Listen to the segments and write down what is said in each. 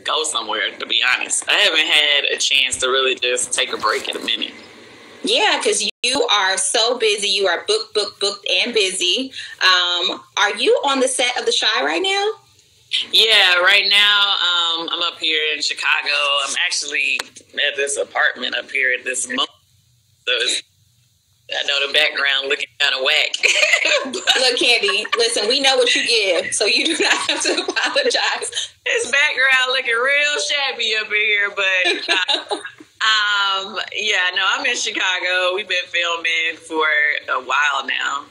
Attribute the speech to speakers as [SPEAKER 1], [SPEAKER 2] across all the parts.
[SPEAKER 1] go somewhere, to be honest. I haven't had a chance to really just take a break in a minute.
[SPEAKER 2] Yeah, because you are so busy. You are booked, and busy. Are you on the set of The Chi right now?
[SPEAKER 1] Yeah, right now I'm up here in Chicago. I'm actually at this apartment up here at this moment. So I know the background looking kind of whack.
[SPEAKER 2] Look, Kandi, listen, we know what you give, so you do not have to apologize.
[SPEAKER 1] This background looking real shabby up here, but yeah, no, I'm in Chicago. We've been filming for a while now,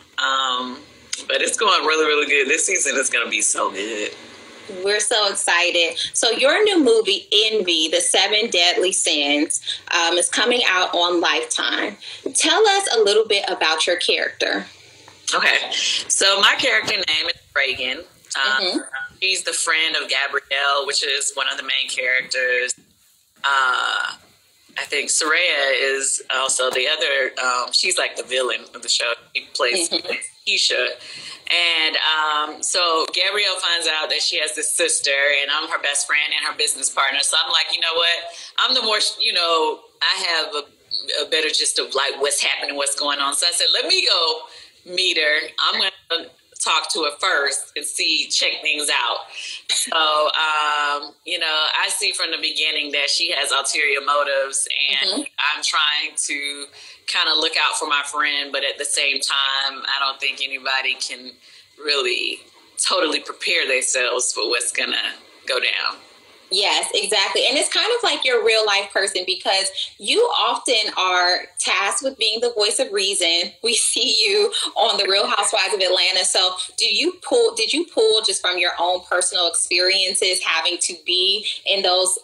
[SPEAKER 1] but it's going really, really good. This season is going to be so good.
[SPEAKER 2] We're so excited. So your new movie, Envy, The Seven Deadly Sins, is coming out on Lifetime. Tell us a little bit about your character.
[SPEAKER 1] Okay. So my character name is Reagan. She's the friend of Gabrielle, which is one of the main characters. I think Soraya is also the other. She's like the villain of the show. She plays Keisha. And so Gabrielle finds out that she has this sister, and I'm her best friend and her business partner. So I'm like, you know what? I'm the more, I have a better gist of like what's happening, what's going on. So I said, let me go meet her. I'm going to talk to her first and check things out. So, I see from the beginning that she has ulterior motives, and I'm trying to kind of look out for my friend, but at the same time, I don't think anybody can really totally prepare themselves for what's going to go down.
[SPEAKER 2] Yes, exactly. And it's kind of like your real life person, because you often are tasked with being the voice of reason. We see you on The Real Housewives of Atlanta. So did you pull just from your own personal experiences having to be in those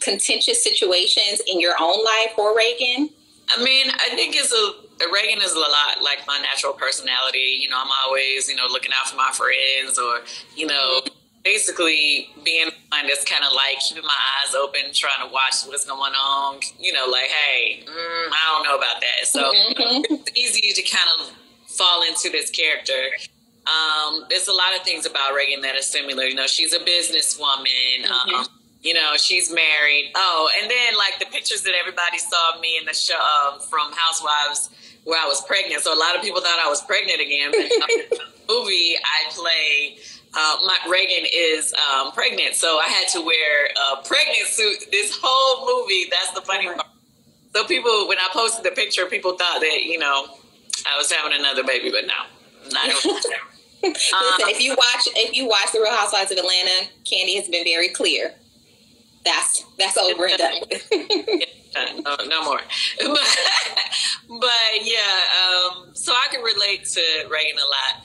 [SPEAKER 2] contentious situations in your own life for Reagan?
[SPEAKER 1] I mean, I think Reagan is a lot like my natural personality. I'm always, looking out for my friends, or, basically being one that's kind of like keeping my eyes open, trying to watch what's going on, like, hey, I don't know about that. So it's easy to kind of fall into this character. There's a lot of things about Reagan that are similar. She's a businesswoman. She's married. Oh, and then like the pictures that everybody saw of me in the show from Housewives where I was pregnant. So a lot of people thought I was pregnant again. But in the movie I play, Reagan is pregnant. So I had to wear a pregnant suit this whole movie. That's the funny part. So people, when I posted the picture, people thought that, I was having another baby, but no, not
[SPEAKER 2] Listen, if you watch The Real Housewives of Atlanta, Kandi has been very clear. That's over and done with.
[SPEAKER 1] No more. But yeah, so I can relate to Reagan a lot.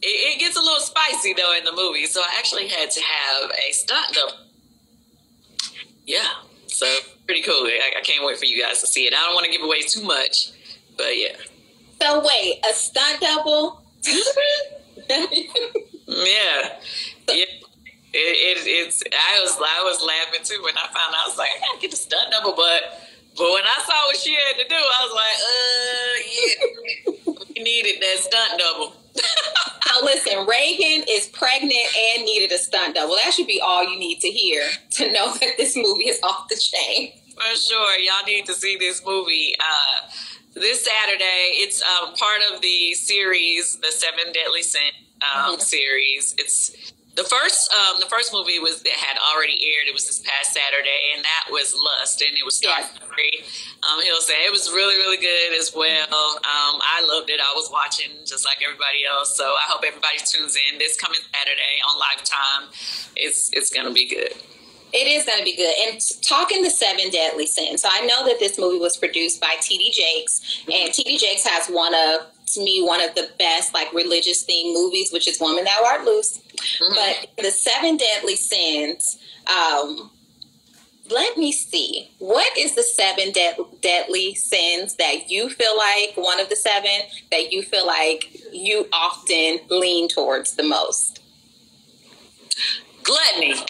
[SPEAKER 1] It gets a little spicy though in the movie, so I actually had to have a stunt double. Yeah, so pretty cool. I can't wait for you guys to see it. I don't want to give away too much, but yeah.
[SPEAKER 2] So wait, a stunt double?
[SPEAKER 1] Yeah. It's. I was laughing too when I found out. I was like, I gotta get a stunt double, but when I saw what she had to do, I was like, yeah, we needed that stunt double.
[SPEAKER 2] Now listen, Reagan is pregnant and needed a stunt double. That should be all you need to hear to know that this movie is off the chain.
[SPEAKER 1] For sure, y'all need to see this movie. This Saturday, it's part of the series, the Seven Deadly Sins series. It's the first movie that had already aired. It was this past Saturday, and that was Lust, and it was starring He'll say it was really, really good as well. I loved it. I was watching just like everybody else. So I hope everybody tunes in this coming Saturday on Lifetime. It's gonna be good.
[SPEAKER 2] It is going to be good. And talking the Seven Deadly Sins, so I know that this movie was produced by T.D. Jakes, and T.D. Jakes has one of the best like religious themed movies, which is Woman Thou Art Loose. But the Seven Deadly Sins, let me see. What is the seven deadly sins that you feel like, one of the seven, that you feel like you often lean towards the most?
[SPEAKER 1] Gluttony. Girl,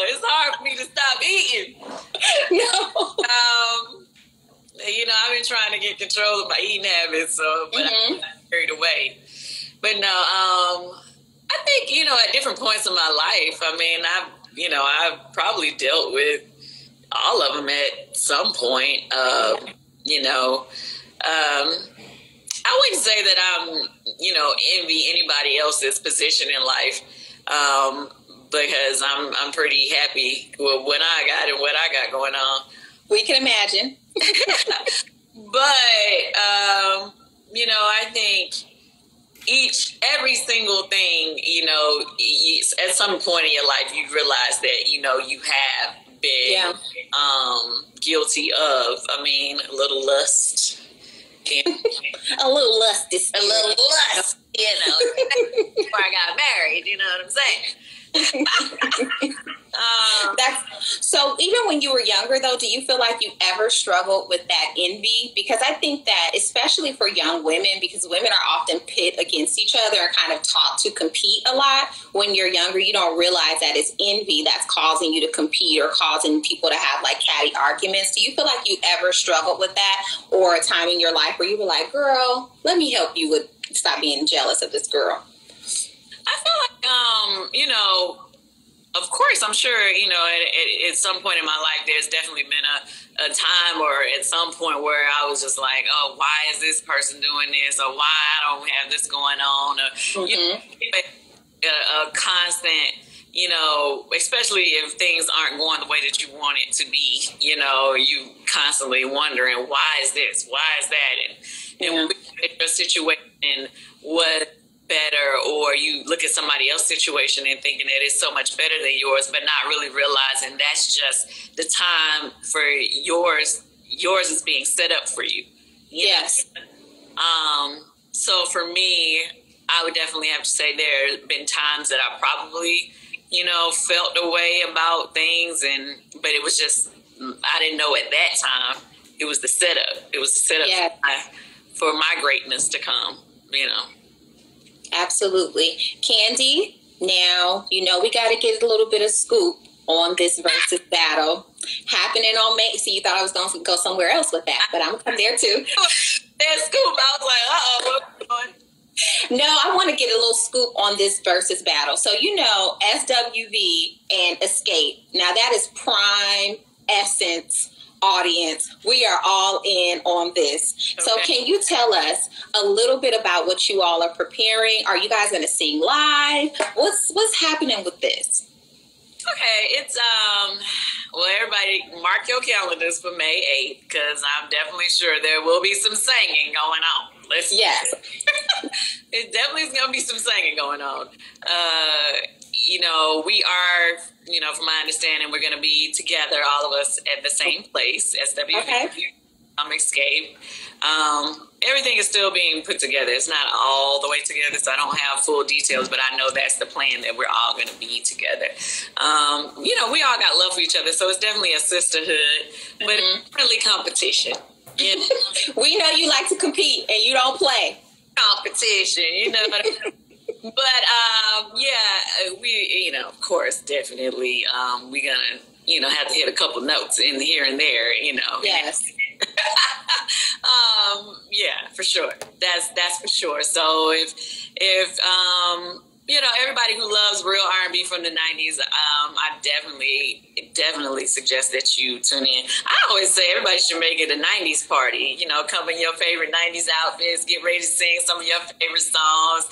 [SPEAKER 1] it's hard for me to stop eating.
[SPEAKER 2] No.
[SPEAKER 1] I've been trying to get control of my eating habits, but I'm carried away. But no, I think, at different points in my life, I mean, I've probably dealt with all of them at some point. I wouldn't say that I'm, envy anybody else's position in life, because I'm pretty happy with what I got and what I got going on.
[SPEAKER 2] We can imagine.
[SPEAKER 1] But, I think every single thing, at some point in your life, you realize that, you have been guilty of, a little lust.
[SPEAKER 2] A little lust.
[SPEAKER 1] A little lust, before I got married, you know what I'm saying?
[SPEAKER 2] So even when you were younger, though, do you feel like you ever struggled with that envy? Because I think that, especially for young women, because women are often pit against each other and kind of taught to compete a lot. When you're younger, you don't realize that it's envy that's causing you to compete or causing people to have like catty arguments. Do you feel like you ever struggled with that, or a time in your life where you were like, girl, let me help you with stop being jealous of this girl?
[SPEAKER 1] I feel like, of course, I'm sure, at some point in my life, there's definitely been a time or at some point where I was just like, oh, why is this person doing this? Or why I don't have this going on? Or, a constant, especially if things aren't going the way that you want it to be, you constantly wondering, why is this? Why is that? And if your situation was better, or you look at somebody else's situation and thinking that it's so much better than yours, but not really realizing that's just the time for yours is being set up for you.
[SPEAKER 2] Yes.
[SPEAKER 1] So for me, I would definitely have to say there have been times that I probably, felt a way about things, but it was just, I didn't know at that time. It was the setup. It was the setup for my greatness to come,
[SPEAKER 2] Absolutely. Kandi, now, we got to get a little bit of scoop on this Verzuz battle happening on May. So you thought I was going to go somewhere else with that, but I'm going to come there too.
[SPEAKER 1] That scoop, I was like, uh-oh, what's going on?
[SPEAKER 2] No, I want to get a little scoop on this Verzuz battle. So, SWV and Escape. Now, that is prime essence audience. We are all in on this. Okay. So can you tell us a little bit about what you all are preparing? Are you guys going to sing live? What's happening with this?
[SPEAKER 1] Okay, it's everybody mark your calendars for May 8th, because I'm definitely sure there will be some singing going on.
[SPEAKER 2] Yes.
[SPEAKER 1] It definitely is going to be some singing going on. We are, from my understanding, we're going to be together, all of us, at the same place, SWV. Okay. Escape. Everything is still being put together. It's not all the way together, so I don't have full details, but I know that's the plan, that we're all going to be together. We all got love for each other, so it's definitely a sisterhood, but it's friendly competition.
[SPEAKER 2] We know you like to compete, and you don't play.
[SPEAKER 1] Competition, But, we, of course, definitely, we're going to, have to hit a couple notes in here and there,
[SPEAKER 2] Yes.
[SPEAKER 1] Yeah, for sure. That's for sure. So if everybody who loves real R&B from the 90s, I definitely suggest that you tune in. I always say everybody should make it a 90s party. Come in your favorite 90s outfits, get ready to sing some of your favorite songs.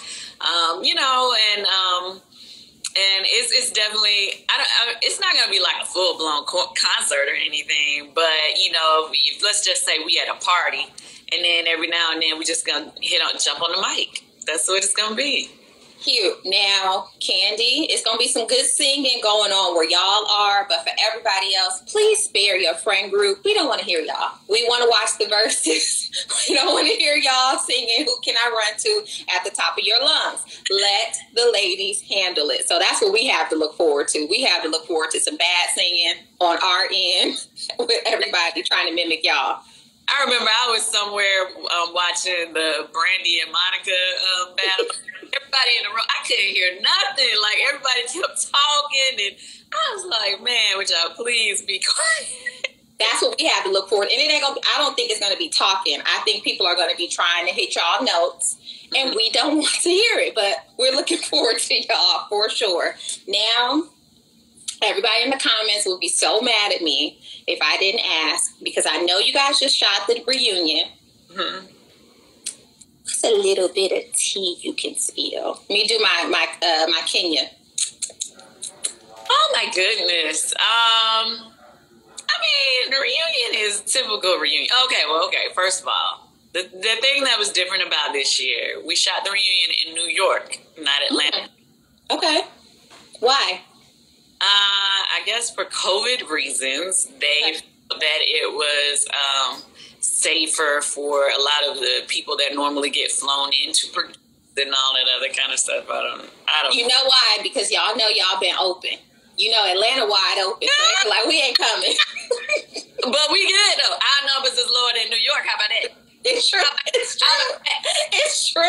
[SPEAKER 1] And it's definitely, it's not going to be like a full-blown concert or anything, but, let's just say we at a party, and then every now and then we just going to jump on the mic. That's what it's going to be.
[SPEAKER 2] Cute. Now, Kandi, it's going to be some good singing going on where y'all are, but for everybody else, please spare your friend group. We don't want to hear y'all. We want to watch the Verzuz. We don't want to hear y'all singing Who Can I Run To at the top of your lungs. Let the ladies handle it. So that's what we have to look forward to. We have to look forward to some bad singing on our end with everybody trying to mimic y'all.
[SPEAKER 1] I remember I was somewhere watching the Brandy and Monica battle. Everybody in the room, I couldn't hear nothing. Like, everybody kept talking, and I was like, man, would y'all please be quiet?
[SPEAKER 2] That's what we have to look forward. And it ain't gonna. I don't think it's gonna be talking. I think people are gonna be trying to hit y'all notes and we don't want to hear it, but we're looking forward to y'all for sure. Now, everybody in the comments will be so mad at me if I didn't ask, because I know you guys just shot the reunion. Mm-hmm. What's a little bit of tea you can spill? Let me do my Kenya.
[SPEAKER 1] Oh my goodness. I mean, the reunion is typical reunion. Okay. First of all, the thing that was different about this year, we shot the reunion in New York, not Atlanta.
[SPEAKER 2] Okay. Why?
[SPEAKER 1] I guess for COVID reasons, they felt that it was safer for a lot of the people that normally get flown in to produce and all that other kind of stuff. I don't.
[SPEAKER 2] You know why? Because y'all know y'all been open. You know, Atlanta wide open. So like, we ain't coming.
[SPEAKER 1] But we good, though. Our numbers is lower than New York. How about that?
[SPEAKER 2] It's true. It's true.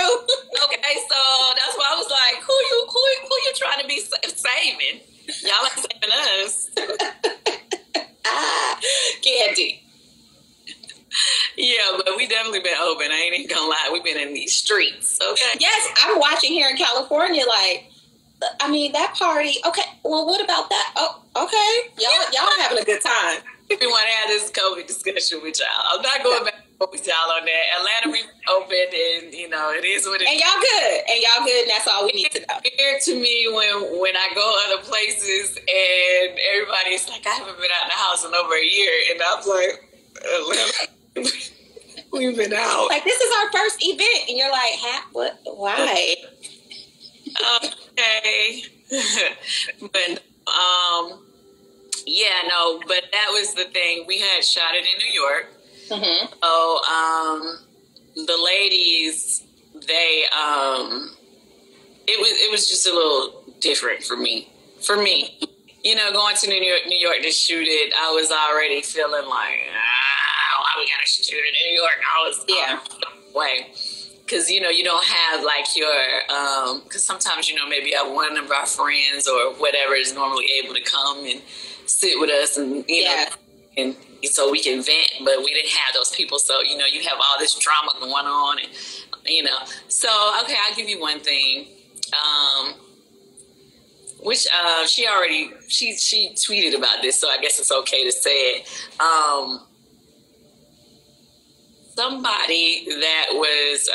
[SPEAKER 1] Okay, so that's why I was like, who you trying to be saving? Y'all ain't saving us.
[SPEAKER 2] Kandi.
[SPEAKER 1] Yeah, but we definitely been open. I ain't even gonna lie. We've been in these streets, okay?
[SPEAKER 2] Yes, I'm watching here in California, like, I mean, that party. Okay, well, what about that? Oh, okay. Y'all having a good time.
[SPEAKER 1] We want to have this COVID discussion with y'all. I'm not going back with y'all on that. Atlanta, we open, and, you know, it is what it is.
[SPEAKER 2] And y'all good. And that's all we need to know.
[SPEAKER 1] It's weird to me when I go other places, and everybody's like, I haven't been out of the house in over a year. And I'm like, Atlanta, we've been out.
[SPEAKER 2] Like, this is our first event. And you're like, what? Why?
[SPEAKER 1] Okay. But, yeah, no, but that was the thing. We had shot it in New York. Mm-hmm. So, the ladies, they, it was just a little different for me. You know, going to New York to shoot it, I was already feeling like, why we gotta shoot it in New York? I was, way. Because, you know, you don't have, like, your, because sometimes, you know, maybe one of our friends or whatever is normally able to come and sit with us and, you know, and so we can vent, but we didn't have those people. So, you know, you have all this drama going on and, you know. So, okay, I'll give you one thing, which she tweeted about this, so I guess it's okay to say it. Somebody that was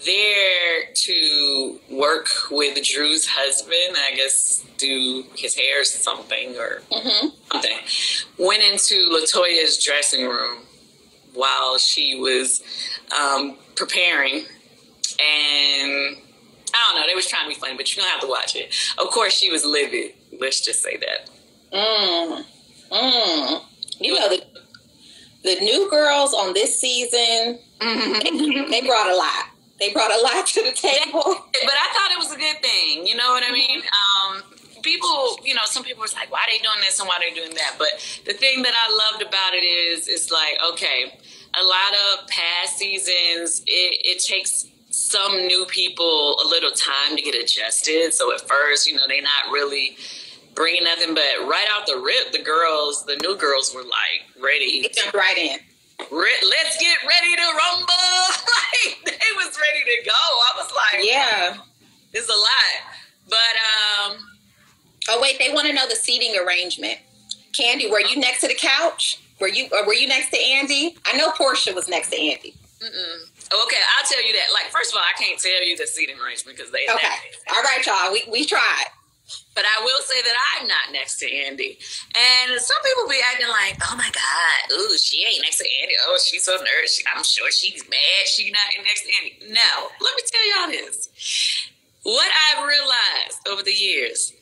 [SPEAKER 1] there to work with Drew's husband, I guess do his hair or something or something, went into LaToya's dressing room while she was preparing, and I don't know, they was trying to be funny, but you're gonna have to watch it. Of course, she was livid. Let's just say that.
[SPEAKER 2] You know, the new girls on this season, they brought a lot. They brought a lot to the table.
[SPEAKER 1] But I thought it was a good thing. You know what I mean? People, you know, some people was like, why are they doing this and why are they doing that? But the thing that I loved about it is like, okay, a lot of past seasons, it takes some new people a little time to get adjusted. So at first, you know, they're not really bringing nothing, but right out the rip, the new girls were like ready.
[SPEAKER 2] They jumped right in.
[SPEAKER 1] Let's get ready to rumble. Like, they was ready to go. I was like,
[SPEAKER 2] yeah,
[SPEAKER 1] it's a lot. But
[SPEAKER 2] oh wait, they want to know the seating arrangement. Kandi, were you next to the couch? Were you next to Andy? I know Portia was next to Andy.
[SPEAKER 1] Okay, I'll tell you that. Like, first of all, I can't tell you the seating arrangement because they.
[SPEAKER 2] Okay, all right, y'all. We tried.
[SPEAKER 1] But I will say that I'm not next to Andy. And some people be acting like, oh my God, ooh, she ain't next to Andy. Oh, she's so nervous. I'm sure she's mad she's not next to Andy. No, let me tell y'all this. What I've realized over the years,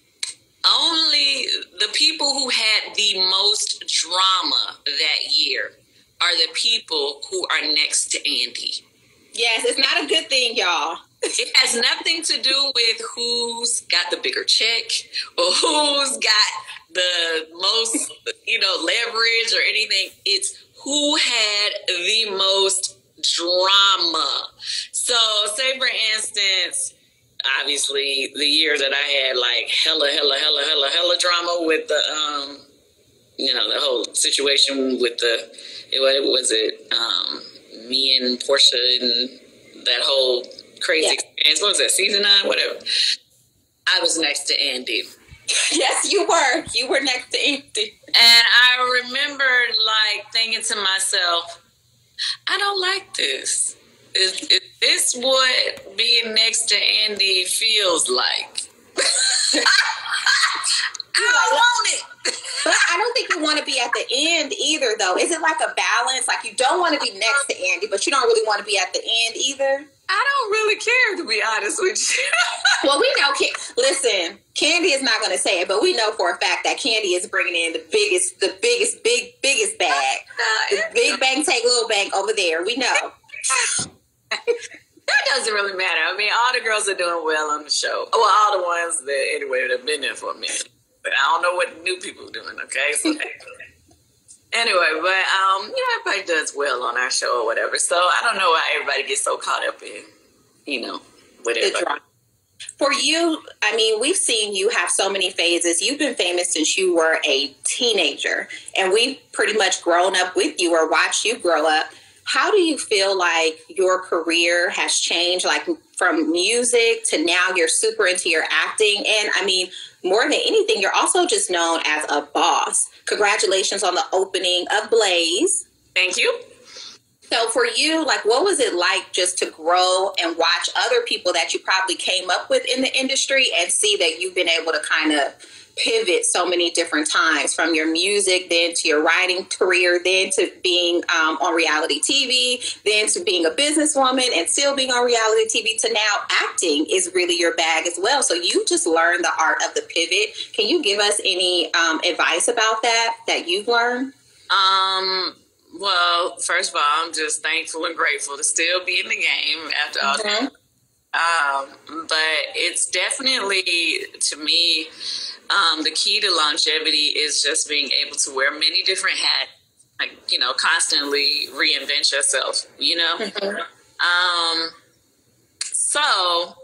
[SPEAKER 1] only the people who had the most drama that year are the people who are next to Andy.
[SPEAKER 2] Yes, it's not a good thing, y'all.
[SPEAKER 1] It has nothing to do with who's got the bigger check or who's got the most, you know, leverage or anything. It's who had the most drama. So, say for instance, obviously the year that I had like hella drama with the, you know, the whole situation with the, what was it? Me and Portia and that whole crazy experience. What was that, season 9? Whatever. I was next to Andy.
[SPEAKER 2] Yes, you were. You were next to Andy.
[SPEAKER 1] And I remember like thinking to myself, I don't like this. Is this what being next to Andy feels like? I don't want it.
[SPEAKER 2] But I don't think you want to be at the end either, though. Is it like a balance? Like you don't want to be next to Andy, but you don't really want to be at the end either?
[SPEAKER 1] I don't really care, to be honest with you.
[SPEAKER 2] Well, we know. Listen, Kandi is not going to say it, but we know for a fact that Kandi is bringing in the biggest bag. The big bank take little bank over there. We know.
[SPEAKER 1] That doesn't really matter. I mean, all the girls are doing well on the show. Well, all the ones that have been there for a minute. But I don't know what the new people are doing, okay? So, anyway, but, everybody does well on our show or whatever. So I don't know why everybody gets so caught up in, whatever.
[SPEAKER 2] For you, I mean, we've seen you have so many phases. You've been famous since you were a teenager, and we've pretty much grown up with you or watched you grow up. How do you feel like your career has changed, like from music to now you're super into your acting? And I mean, more than anything, you're also just known as a boss. Congratulations on the opening of Blaze.
[SPEAKER 1] Thank you.
[SPEAKER 2] So for you, like, what was it like just to grow and watch other people that you probably came up with in the industry and see that you've been able to kind of pivot so many different times, from your music, then to your writing career, then to being on reality TV, then to being a businesswoman and still being on reality TV, to now acting is really your bag as well. So you just learned the art of the pivot. Can you give us any advice about that you've learned?
[SPEAKER 1] Well, first of all, I'm just thankful and grateful to still be in the game after all that. But it's definitely, to me, the key to longevity is just being able to wear many different hats, like, constantly reinvent yourself, So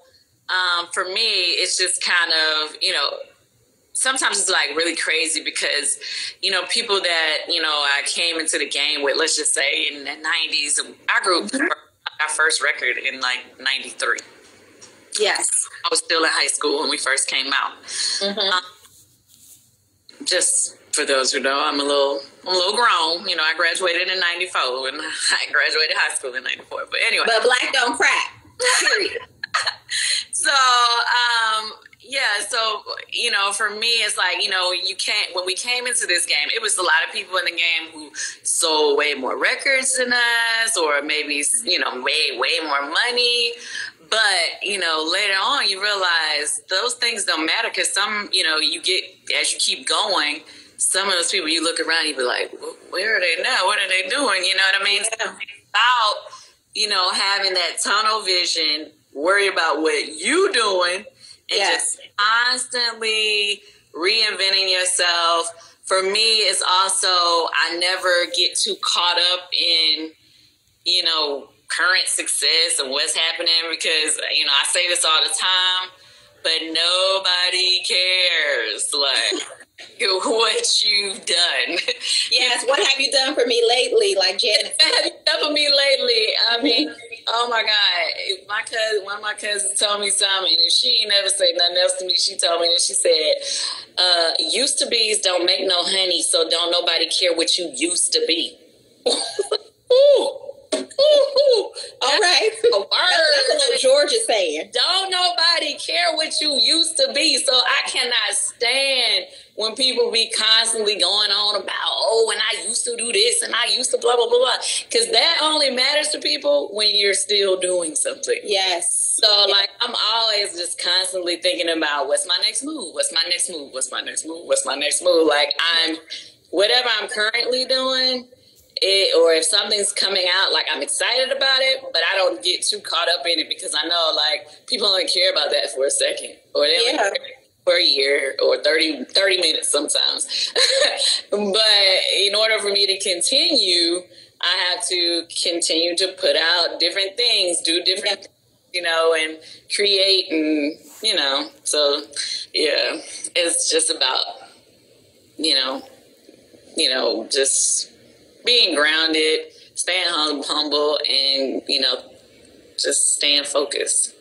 [SPEAKER 1] for me, it's just kind of, sometimes it's like really crazy because, people that, I came into the game with, let's just say in the 90s, our group, our first record in like 93.
[SPEAKER 2] Yes.
[SPEAKER 1] I was still in high school when we first came out. Just for those who know, I'm a little grown. I graduated in 94 and I graduated high school in 94. But anyway.
[SPEAKER 2] But black don't crack. Period.
[SPEAKER 1] So, for me, it's like, you can't, when we came into this game, it was a lot of people in the game who sold way more records than us, or maybe, way more money. But, later on, you realize those things don't matter because some, you get, as you keep going, some of those people, you look around, you be like, where are they now? What are they doing? You know what I mean? Yeah. About, having that tunnel vision, worry about what you doing, and just constantly reinventing yourself. For me, it's also, I never get too caught up in, current success and what's happening because, I say this all the time, but nobody cares, like, what you've done.
[SPEAKER 2] Yes, what have you done for me lately? Like Janet.
[SPEAKER 1] What have you done for me lately? I mean, oh my God, if one of my cousins told me something, and she ain't never said nothing else to me, she told me, and she said, used to be's don't make no honey, so don't nobody care what you used to be. Ooh.
[SPEAKER 2] All right. That's what George is saying.
[SPEAKER 1] Don't nobody care what you used to be. So I cannot stand when people be constantly going on about, and I used to do this and I used to blah, blah, blah, blah. Because that only matters to people when you're still doing something.
[SPEAKER 2] Yes.
[SPEAKER 1] So, like, I'm always just constantly thinking about what's my next move? What's my next move? What's my next move? What's my next move? Like, whatever I'm currently doing, or if something's coming out, like, I'm excited about it, but I don't get too caught up in it because I know, like, people only care about that for a second, or they only care for a year or 30 minutes sometimes. But in order for me to continue, I have to continue to put out different things, do different things, and create, and, so, yeah, it's just about, just being grounded, staying humble, and, just staying focused.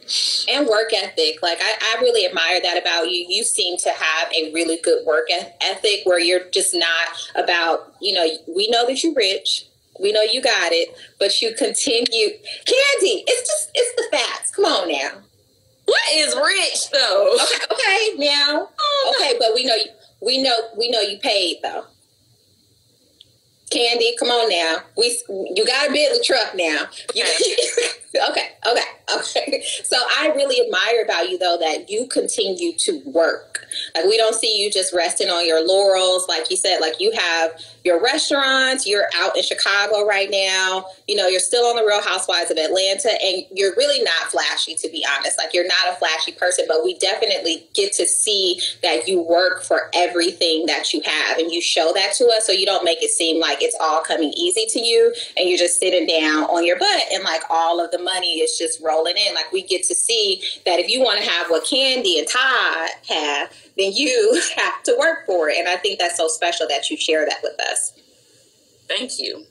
[SPEAKER 2] And work ethic. Like, I really admire that about you. You seem to have a really good work ethic where you're just not about, you know, we know that you're rich. We know you got it, but you continue. Kandi, it's the facts. Come on now.
[SPEAKER 1] What is rich though?
[SPEAKER 2] Okay, now. Okay, but we know you paid though. Kandi, come on now. You got a Bentley truck now. Okay. So I really admire about you though that you continue to work. Like, we don't see you just resting on your laurels. Like you said, like, you have your restaurants, you're out in Chicago right now, you know, you're still on the Real Housewives of Atlanta, and you're really not flashy, to be honest. Like, you're not a flashy person, but we definitely get to see that you work for everything that you have, and you show that to us, so you don't make it seem like it's all coming easy to you and you're just sitting down on your butt and like all of the money is just rolling in. Like, we get to see that if you want to have what Kandi and Todd have, then you have to work for it. And I think that's so special that you share that with us.
[SPEAKER 1] Thank you.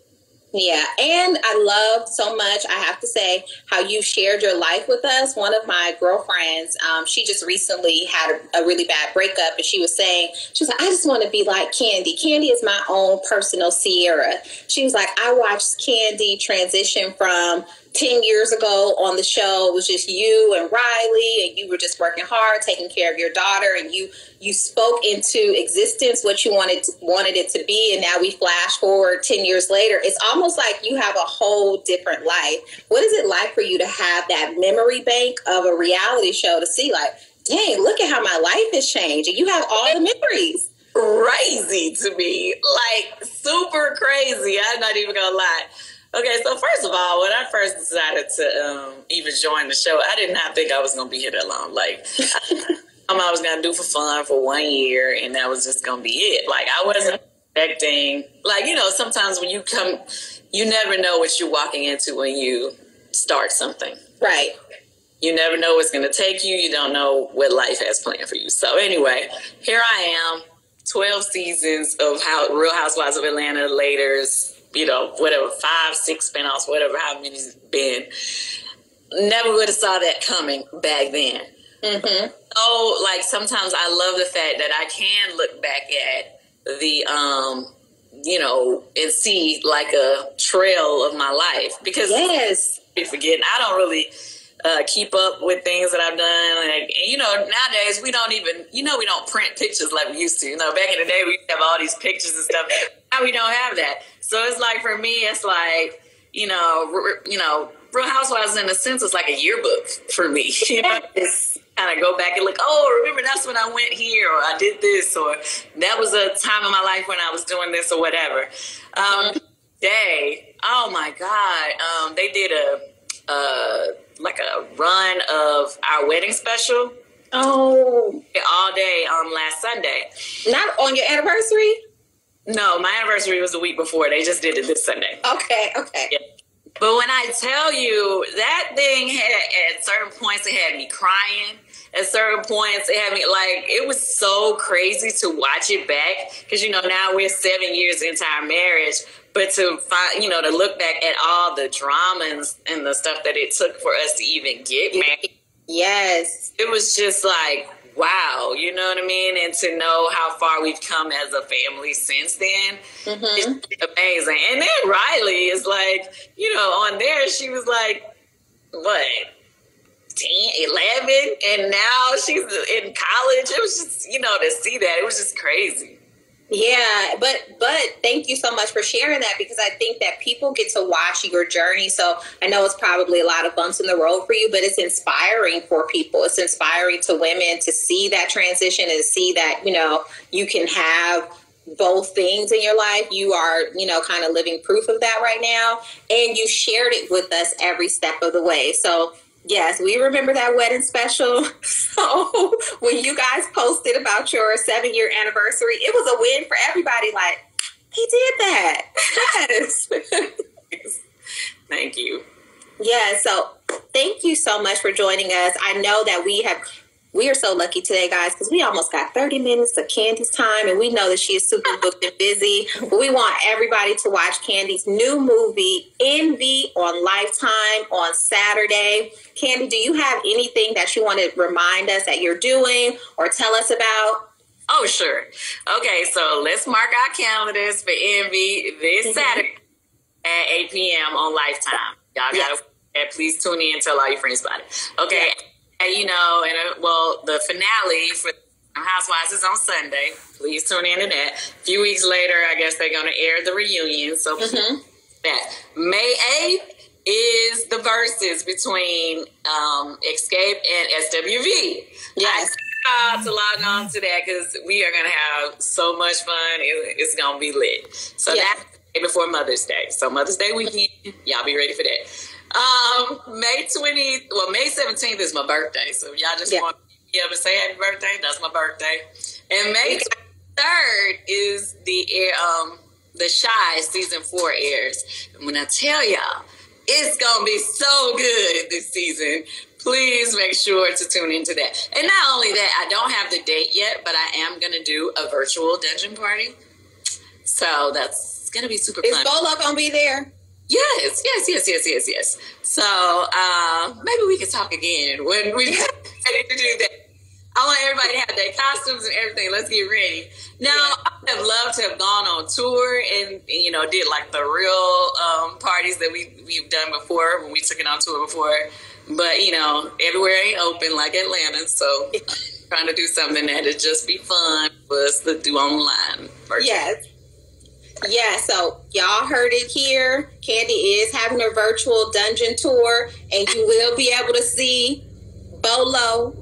[SPEAKER 2] Yeah. And I love so much, I have to say, how you shared your life with us. One of my girlfriends, she just recently had a really bad breakup, and she was like, I just want to be like Kandi. Kandi is my own personal Sierra. She was like, I watched Kandi transition from 10 years ago on the show. It was just you and Riley, and you were just working hard, taking care of your daughter, and you spoke into existence what you wanted it to be. And now we flash forward 10 years later. It's almost like you have a whole different life. What is it like for you to have that memory bank of a reality show to see, like, dang, look at how my life has changed, and you have all the memories?
[SPEAKER 1] Crazy to me, like super crazy. I'm not even gonna lie. Okay, so first of all, when I first decided to even join the show, I did not think I was going to be here that long. Like, I was going to do for fun for 1 year, and that was just going to be it. Like, I wasn't expecting, like, you know, sometimes when you come, you never know what you're walking into when you start something.
[SPEAKER 2] Right.
[SPEAKER 1] You never know what's going to take you. You don't know what life has planned for you. So anyway, here I am, 12 seasons of Real Housewives of Atlanta, Laters, you know, whatever, 5, 6 spinoffs, whatever, how many it's been. Never would have saw that coming back then. Mm-hmm. So, like, sometimes I love the fact that I can look back at the, you know, and see like a trail of my life, because
[SPEAKER 2] yes,
[SPEAKER 1] I forget. I don't really keep up with things that I've done. Like, and, you know, nowadays we don't even, you know, we don't print pictures like we used to. You know, back in the day we used to have all these pictures and stuff. Now we don't have that. So it's like, for me, it's like, you know, Real Housewives in a sense is like a yearbook for me. You know, just kind of go back and look, oh, remember that's when I went here, or I did this, or that was a time in my life when I was doing this or whatever. Oh my God. They did like a run of our wedding special.
[SPEAKER 2] Oh.
[SPEAKER 1] All day on last Sunday.
[SPEAKER 2] Not on your anniversary?
[SPEAKER 1] No, my anniversary was the week before. They just did it this Sunday.
[SPEAKER 2] Okay.
[SPEAKER 1] Yeah. But when I tell you, that thing had, at certain points, it had me crying. At certain points, it had me, like, it was so crazy to watch it back. Because, you know, now we're 7 years into our marriage. But to find, you know, to look back at all the dramas and the stuff that it took for us to even get married.
[SPEAKER 2] Yes.
[SPEAKER 1] It was just like, wow, you know what I mean? And to know how far we've come as a family since then, it's amazing. And then Riley is like, you know, on there, she was like, what, 10, 11? And now she's in college. It was just, you know, to see that, it was just crazy.
[SPEAKER 2] Yeah, but thank you so much for sharing that, because I think that people get to watch your journey. So I know it's probably a lot of bumps in the road for you, but it's inspiring for people. It's inspiring to women to see that transition and see that, you know, you can have both things in your life. You are, you know, kind of living proof of that right now. And you shared it with us every step of the way. So yes, we remember that wedding special. So when you guys posted about your 7-year anniversary, it was a win for everybody. Like, he did that. Yes.
[SPEAKER 1] Thank you.
[SPEAKER 2] Yeah, so thank you so much for joining us. I know that we have We are so lucky today, guys, because we almost got 30 minutes of Kandi's time, and we know that she is super booked and busy. But we want everybody to watch Kandi's new movie, Envy, on Lifetime on Saturday. Kandi, do you have anything that you want to remind us that you're doing or tell us about?
[SPEAKER 1] Oh, sure. Okay, so let's mark our calendars for Envy this Saturday at 8 p.m. on Lifetime. Y'all gotta please tune in and tell all your friends about it. Okay. Yeah. You know, and the finale for Housewives is on Sunday. Please tune in to that. A few weeks later, I guess they're going to air the reunion. So that May 8th is the Verzuz between Escape and SWV.
[SPEAKER 2] Yes.
[SPEAKER 1] I to log on to that because we are going to have so much fun. It's going to be lit. So that's before Mother's Day. So Mother's Day weekend, y'all be ready for that. May 17th is my birthday. So if y'all just want to be able to say happy birthday, that's my birthday. And May 3rd is the Shy season 4 airs. And when I tell y'all, it's gonna be so good this season. Please make sure to tune into that. And not only that, I don't have the date yet, but I am gonna do a virtual dungeon party. So that's gonna be super fun.
[SPEAKER 2] Is Bolo gonna be there?
[SPEAKER 1] Yes. So maybe we can talk again when we're ready to do that. I want everybody to have their costumes and everything. Let's get ready. Now, I would have loved to have gone on tour and did like the real parties that we've done before when we took it on tour before. But, everywhere ain't open like Atlanta. So trying to do something that would just be fun for us to do online.
[SPEAKER 2] Yes. Yeah, so y'all heard it here. Kandi is having a virtual dungeon tour, and you will be able to see Bolo.